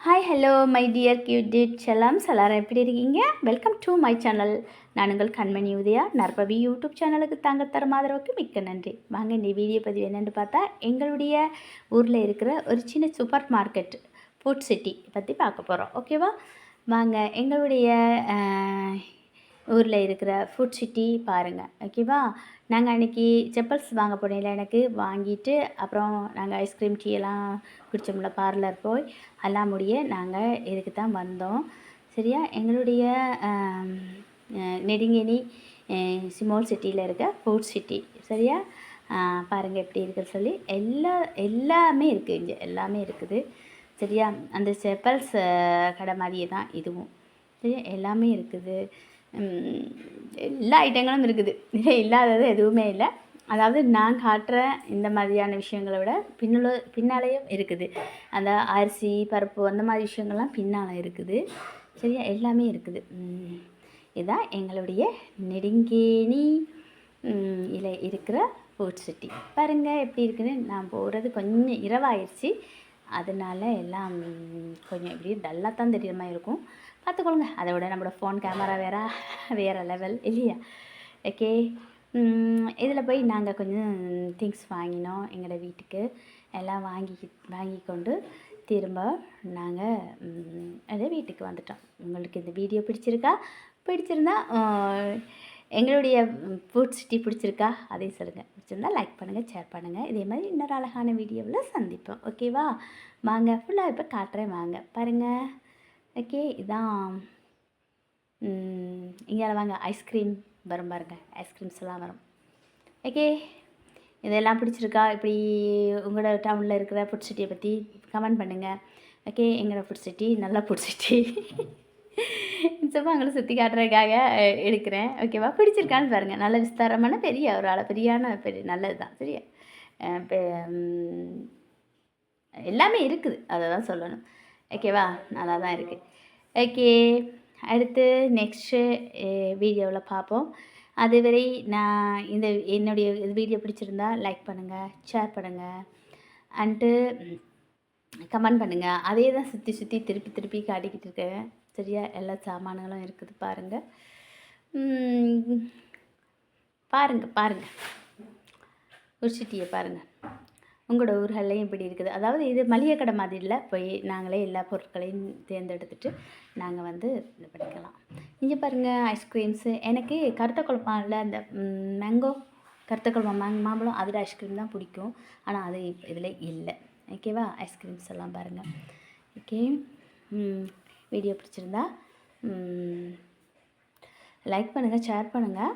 Hi hello my dear கியூடிட் செல்லம்ஸ் எல்லாரும் எப்படி இருக்கீங்க? Welcome to my channel. நான் உங்கள் கண்மணி உதயா நற்பவி யூடியூப் சேனலுக்கு தாங்க தரும் ஆதரவுக்கு மிக்க நன்றி. வாங்க இந்த வீடியோ பதிவு என்னென்னு பார்த்தா எங்களுடைய ஊரில் இருக்கிற ஒரு சின்ன சூப்பர் மார்க்கெட் ஃபுட் சிட்டி பற்றி பார்க்க போகிறோம். ஓகேவா? வாங்க எங்களுடைய ஊரில் இருக்கிற ஃபுட் சிட்டி பாருங்கள். ஓகேவா? நாங்கள் அன்றைக்கி செப்பல்ஸ் வாங்க போனோம்ல, எனக்கு வாங்கிட்டு அப்புறம் நாங்கள் ஐஸ்கிரீம் டீ எல்லாம் குடித்தோம்ல பார்லர் போய், எல்லாம் முடிய நாங்கள் இதுக்கு தான் வந்தோம். சரியா? எங்களுடைய நெடுங்கேணி ஸ்மால் சிட்டியில் இருக்க ஃபுட் சிட்டி. சரியா? பாருங்கள் எப்படி இருக்குன்னு சொல்லி எல்லாமே இருக்குது, இங்கே எல்லாமே இருக்குது. சரியா? அந்த செப்பல்ஸ் கடை மாதிரியே தான் இதுவும். சரியா? எல்லாமே இருக்குது, எல்லா ஐட்டங்களும் இருக்குது, இல்லாதது எதுவுமே இல்லை. அதாவது நான் காட்டுற இந்த மாதிரியான விஷயங்களை விட பின்னாலேயும் இருக்குது. அந்த அரிசி பருப்பு அந்த மாதிரி விஷயங்கள்லாம் பின்னால் இருக்குது. சரியா? எல்லாமே இருக்குது. இதுதான் எங்களுடைய நெடுங்கேணி இதில் இருக்கிற ஃபுட் சிட்டி. பாருங்கள் எப்படி இருக்குன்னு. நான் போகிறது கொஞ்சம் இரவாயிடுச்சு, அதனால எல்லாம் கொஞ்சம் இப்படி டல்லாக தான் தெரியுற மாதிரி இருக்கும், பார்த்துக்கொள்ளுங்க. அதை விட நம்மளோட ஃபோன் கேமரா வேறு லெவல் இல்லையா? ஓகே. இதில் போய் நாங்கள் கொஞ்சம் திங்ஸ் வாங்கினோம் எங்களோட வீட்டுக்கு. எல்லாம் வாங்கி கொண்டு திரும்ப நாங்கள் அதே வீட்டுக்கு வந்துட்டோம். உங்களுக்கு இந்த வீடியோ பிடிச்சிருந்தா எங்களுடைய ஃபுட் சிட்டி பிடிச்சிருக்கா அதையும் சொல்லுங்கள். பிடிச்சிருந்தா லைக் பண்ணுங்கள், ஷேர் பண்ணுங்கள். இதே மாதிரி இன்னொரு அழகான வீடியோவில் சந்திப்போம். ஓகேவா? வாங்க ஃபுல்லாக இப்போ காட்டுறேன், வாங்க பாருங்கள். ஓகே, இதான் இங்கே வாங்க ஐஸ்கிரீம் வரும் பாருங்கள், ஐஸ்கிரீம்ஸ் எல்லாம் வரும். ஓகே, இதெல்லாம் பிடிச்சிருக்கா? இப்படி உங்களோட டவுனில் இருக்கிற ஃபுட் சிட்டியை பற்றி கமெண்ட் பண்ணுங்கள். ஓகே, எங்களோட ஃபுட் சிட்டி நல்ல ஃபுட் சிட்டி சும்மா அவங்கள சுற்றி காட்டுறதுக்காக எடுக்கிறேன். ஓகேவா? பிடிச்சிருக்கான்னு பாருங்கள். நல்ல விஸ்தாரமான பெரிய ஒரு பெரிய நல்லது தான். சரியா? எல்லாமே இருக்குது, அதை தான் சொல்லணும். ஓகேவா? நல்லா தான் இருக்குது. ஓகே, அடுத்து நெக்ஸ்ட்டு வீடியோவில் பார்ப்போம். அதுவரை நான் என்னுடைய வீடியோ பிடிச்சிருந்தா லைக் பண்ணுங்கள், ஷேர் பண்ணுங்கள், அண்டு கமெண்ட் பண்ணுங்கள். அதே தான் சுற்றி திருப்பி காட்டிக்கிட்டு இருக்கேன். சரியா? எல்லா சாமான்களும் இருக்குது பாருங்கள். பாருங்கள் ஒரு சிட்டியை பாருங்கள். உங்களோட ஊர்கள்லையும் இப்படி இருக்குது. அதாவது இது மளிகை கடை மாதிரி இல்லை, போய் நாங்களே எல்லா பொருட்களையும் தேர்ந்தெடுத்துட்டு நாங்கள் வந்து இது பண்ணிக்கலாம். இங்கே பாருங்கள் ஐஸ்கிரீம்ஸு. எனக்கு கருத்த குழம்பாவில் அந்த மேங்கோ கருத்த குழம்பம் மாம்பழம் அதில் ஐஸ்கிரீம் தான் பிடிக்கும், ஆனால் அது இதில் இல்லை. ஓகேவா? ஐஸ்கிரீம்ஸ் எல்லாம் பாருங்கள். ஓகே, வீடியோ பிடிச்சிருந்தா லைக் பண்ணுங்கள், ஷேர் பண்ணுங்கள்.